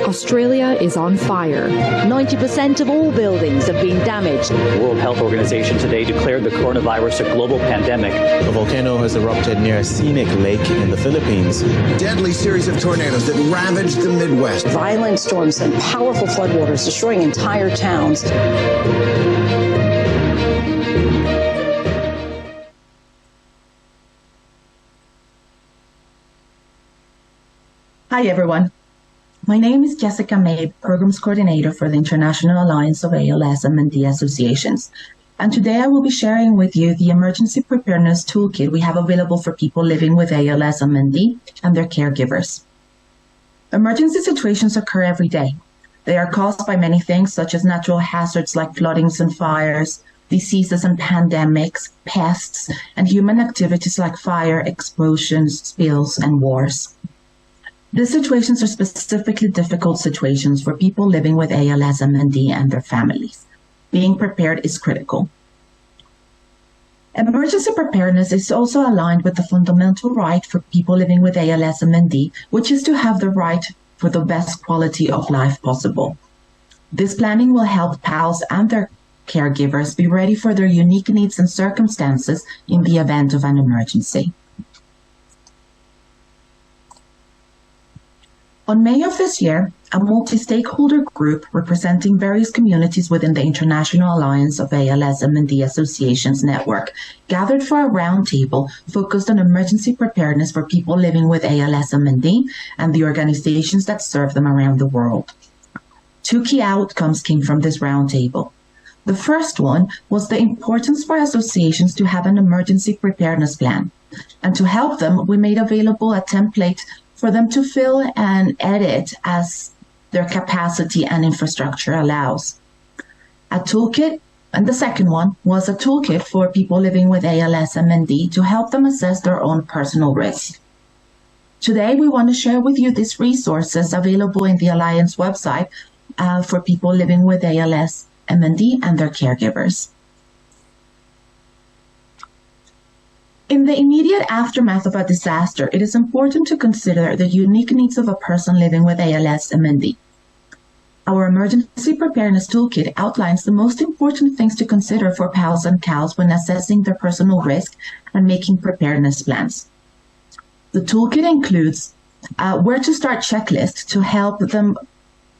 Australia is on fire. 90% of all buildings have been damaged. The World Health Organization today declared the coronavirus a global pandemic. A volcano has erupted near a scenic lake in the Philippines. Deadly series of tornadoes that ravaged the Midwest. Violent storms and powerful floodwaters destroying entire towns. Hi everyone. My name is Jessica Mabe, Programs Coordinator for the International Alliance of ALS-MND Associations. And today I will be sharing with you the Emergency Preparedness Toolkit we have available for people living with ALS-MND and their caregivers. Emergency situations occur every day. They are caused by many things such as natural hazards like floodings and fires, diseases and pandemics, pests, and human activities like fire, explosions, spills, and wars. These situations are specifically difficult situations for people living with ALS-MND and their families. Being prepared is critical. Emergency preparedness is also aligned with the fundamental right for people living with ALS-MND, which is to have the right for the best quality of life possible. This planning will help PALs and their caregivers be ready for their unique needs and circumstances in the event of an emergency. On May of this year, a multi-stakeholder group representing various communities within the International Alliance of ALS-MND Associations network gathered for a roundtable focused on emergency preparedness for people living with ALS-MND and the organizations that serve them around the world. Two key outcomes came from this roundtable. The first one was the importance for associations to have an emergency preparedness plan. And to help them, we made available a template for them to fill and edit as their capacity and infrastructure allows. A toolkit, and the second one was a toolkit for people living with ALS-MND to help them assess their own personal risk. Today, we want to share with you these resources available in the Alliance website for people living with ALS-MND and their caregivers. In the immediate aftermath of a disaster, it is important to consider the unique needs of a person living with ALS-MND. Our Emergency Preparedness Toolkit outlines the most important things to consider for PALs and CALs when assessing their personal risk and making preparedness plans. The toolkit includes where to start checklist to help them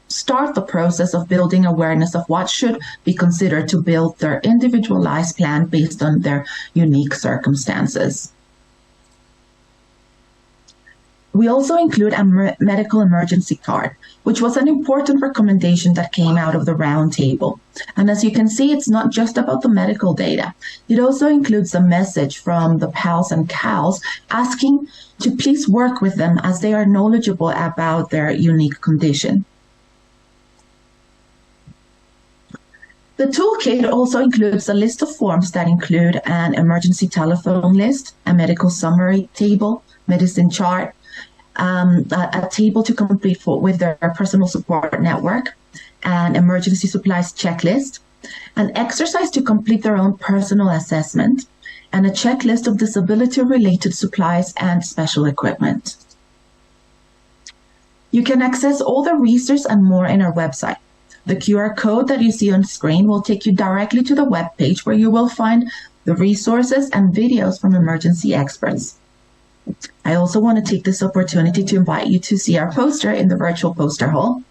start the process of building awareness of what should be considered to build their individualized plan based on their unique circumstances. We also include a medical emergency card, which was an important recommendation that came out of the roundtable. And as you can see, it's not just about the medical data. It also includes a message from the PALs and CALs asking to please work with them as they are knowledgeable about their unique condition. The toolkit also includes a list of forms that include an emergency telephone list, a medical summary table, medicine chart, a table to complete with their personal support network, an emergency supplies checklist, an exercise to complete their own personal assessment, and a checklist of disability-related supplies and special equipment. You can access all the resources and more in our website. The QR code that you see on screen will take you directly to the webpage where you will find the resources and videos from emergency experts. I also want to take this opportunity to invite you to see our poster in the virtual poster hall.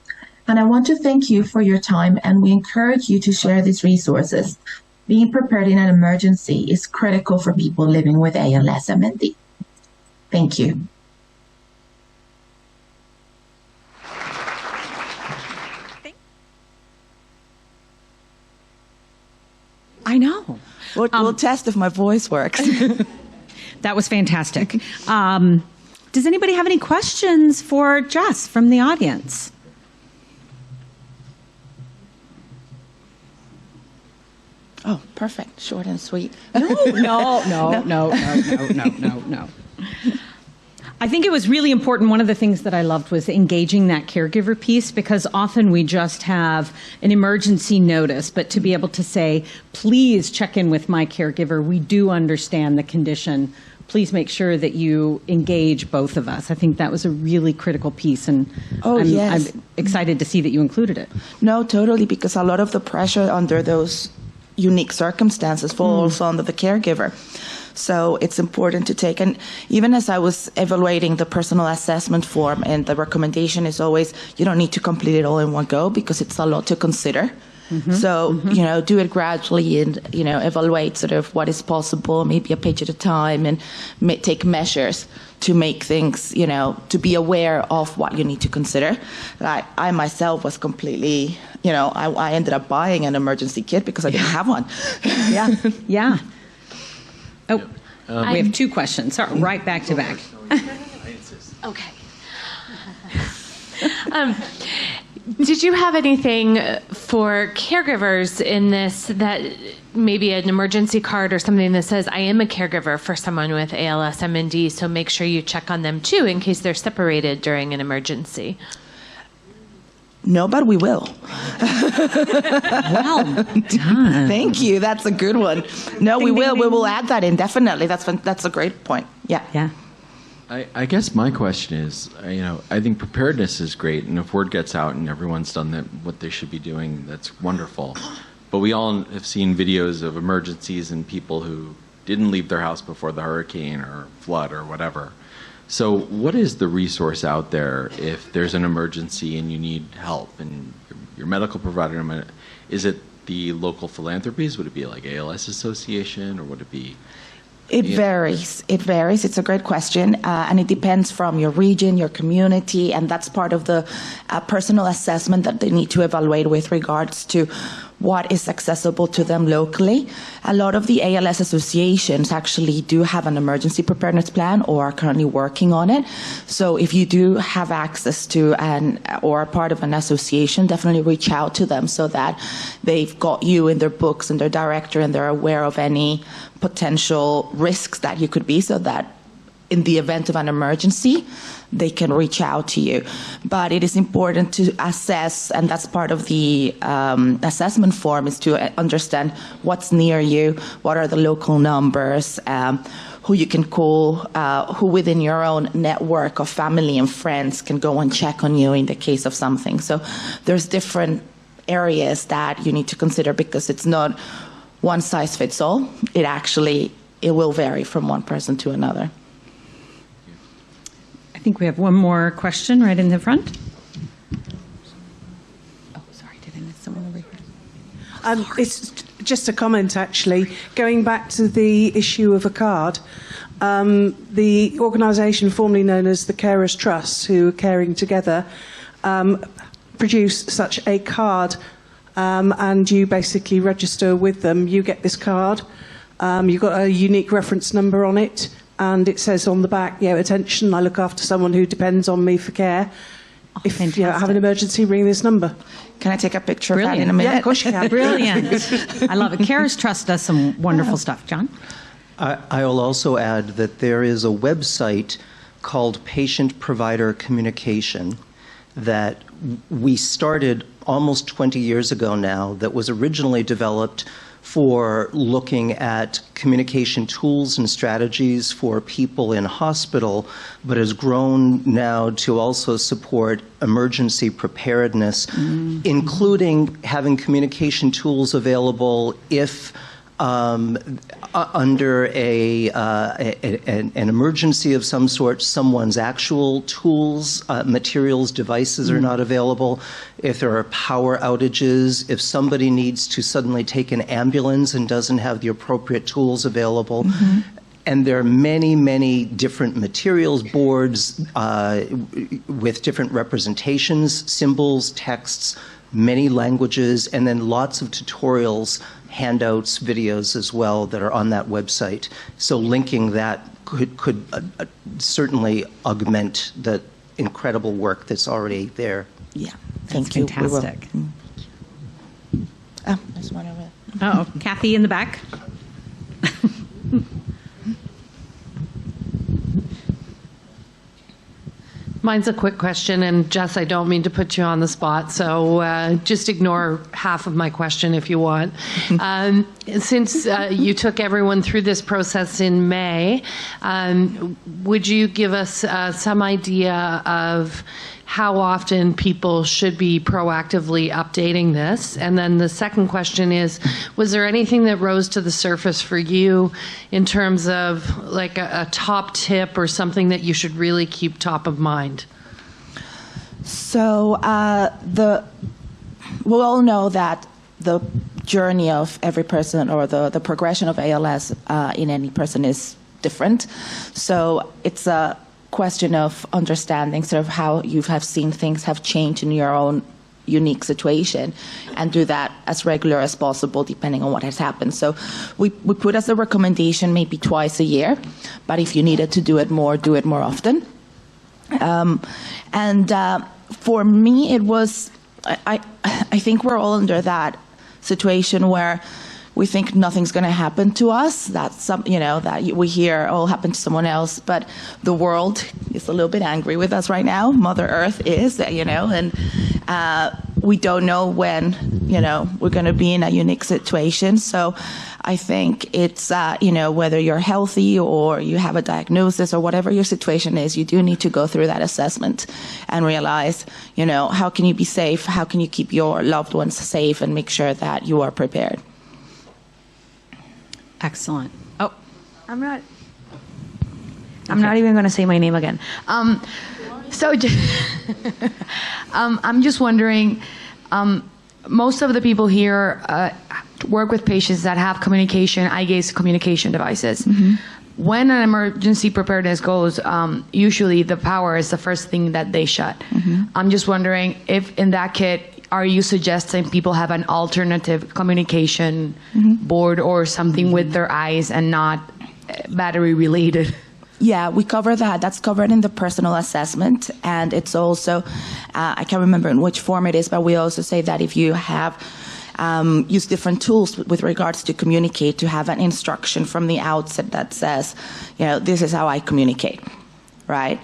And I want to thank you for your time, and we encourage you to share these resources. Being prepared in an emergency is critical for people living with ALS-MND. Thank you. I know. We'll test if my voice works. That was fantastic. Does anybody have any questions for Jess from the audience? Oh, perfect. Short and sweet. No. I think it was really important. One of the things that I loved was engaging that caregiver piece, because often we just have an emergency notice, but to be able to say, please check in with my caregiver. We do understand the condition please make sure that you engage both of us. I think that was a really critical piece, and yes. I'm excited to see that you included it. No, totally, because a lot of the pressure under those unique circumstances falls on the caregiver. So it's important to take, and even as I was evaluating the personal assessment form, and the recommendation is always, you don't need to complete it all in one go because it's a lot to consider. So, do it gradually and, evaluate sort of what is possible, maybe a page at a time, and take measures to make things, to be aware of what you need to consider. I myself was completely, I ended up buying an emergency kit because I didn't have one. Yeah. Oh, we have two questions. Sorry, right back to back. Okay. Did you have anything for caregivers in this, that maybe an emergency card or something that says, I am a caregiver for someone with ALS, MND, so make sure you check on them too in case they're separated during an emergency? No, but we will. Well done. Thank you. That's a good one. No, we will. We will add that in, definitely. That's a great point. Yeah. Yeah. I guess my question is, I think preparedness is great, and if word gets out and everyone's done what they should be doing, that's wonderful. But we all have seen videos of emergencies and people who didn't leave their house before the hurricane or flood or whatever. So what is the resource out there if there's an emergency and you need help, and your medical provider, is it the local philanthropies? Would it be like ALS Association, or would it be... It varies. It varies. It's a great question. And it depends from your region, your community, and that's part of the personal assessment that they need to evaluate with regards to what is accessible to them locally. A lot of the ALS associations actually do have an emergency preparedness plan or are currently working on it. So if you do have access to or are part of an association, definitely reach out to them so that they've got you in their books and their directory, and they're aware of any potential risks that you could be, so that in the event of an emergency, they can reach out to you. But it is important to assess, and that's part of the assessment form, is to understand what's near you, what are the local numbers, who you can call, who within your own network of family and friends can go and check on you in the case of something. So there's different areas that you need to consider, because it's not one size fits all. It will vary from one person to another. I think we have one more question right in the front. Oh, sorry, did I miss someone over here? It's just a comment, actually. Going back to the issue of a card, the organisation formerly known as the Carers Trust, who are caring together, produce such a card, and you basically register with them. You get this card. You've got a unique reference number on it, and it says on the back, attention, I look after someone who depends on me for care. If you have an emergency, ring this number. Can I take a picture of that in a minute? Yeah, of course you can. Brilliant. I love it. Carers Trust does some wonderful stuff. John? I will also add that there is a website called Patient Provider Communication that we started almost 20 years ago now, that was originally developed for looking at communication tools and strategies for people in hospital, but has grown now to also support emergency preparedness, including having communication tools available if under an emergency of some sort, someone's actual tools, materials, devices are not available, if there are power outages, if somebody needs to suddenly take an ambulance and doesn't have the appropriate tools available. And there are many, many different materials, boards with different representations, symbols, texts, many languages, and then lots of tutorials, handouts, videos as well that are on that website. So linking that could certainly augment the incredible work that's already there. Yeah, That's fantastic. Oh, there's one over there. Oh, Kathy in the back. Mine's a quick question, and Jess, I don't mean to put you on the spot, so just ignore half of my question if you want. since you took everyone through this process in May, would you give us some idea of how often people should be proactively updating this? And then the second question is, was there anything that rose to the surface for you in terms of like a top tip or something that you should really keep top of mind? So we all know that the journey of every person, or the progression of ALS in any person, is different. So it's a question of understanding sort of how you have seen things have changed in your own unique situation, and do that as regular as possible depending on what has happened. So we put as a recommendation maybe twice a year, but if you needed to do it more often. For me, it was, I think we're all under that situation where we think nothing's going to happen to us. That's that we hear, oh, happened to someone else. But the world is a little bit angry with us right now. Mother Earth is, and we don't know when, we're going to be in a unique situation. So I think it's, whether you're healthy or you have a diagnosis or whatever your situation is, you do need to go through that assessment and realize, how can you be safe? How can you keep your loved ones safe and make sure that you are prepared? Excellent. Oh, I'm not even going to say my name again. I'm just wondering, most of the people here work with patients that have eye gaze communication devices. Mm-hmm. When an emergency preparedness goes, usually the power is the first thing that they shut. Mm-hmm. I'm just wondering if in that kit, are you suggesting people have an alternative communication board or something with their eyes and not battery related? Yeah, we cover that. That's covered in the personal assessment. And it's also, I can't remember in which form it is, but we also say that if you have used different tools with regards to communicate, to have an instruction from the outset that says, this is how I communicate, right?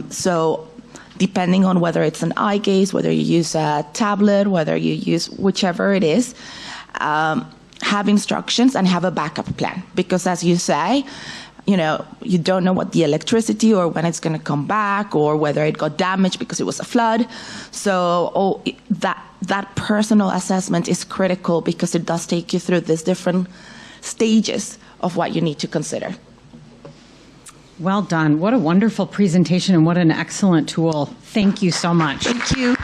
So depending on whether it's an eye gaze, whether you use a tablet, whether you use whichever it is, have instructions and have a backup plan. Because as you say, you don't know what the electricity or when it's going to come back, or whether it got damaged because it was a flood. So that personal assessment is critical because it does take you through these different stages of what you need to consider. Well done. What a wonderful presentation and what an excellent tool. Thank you so much. Thank you.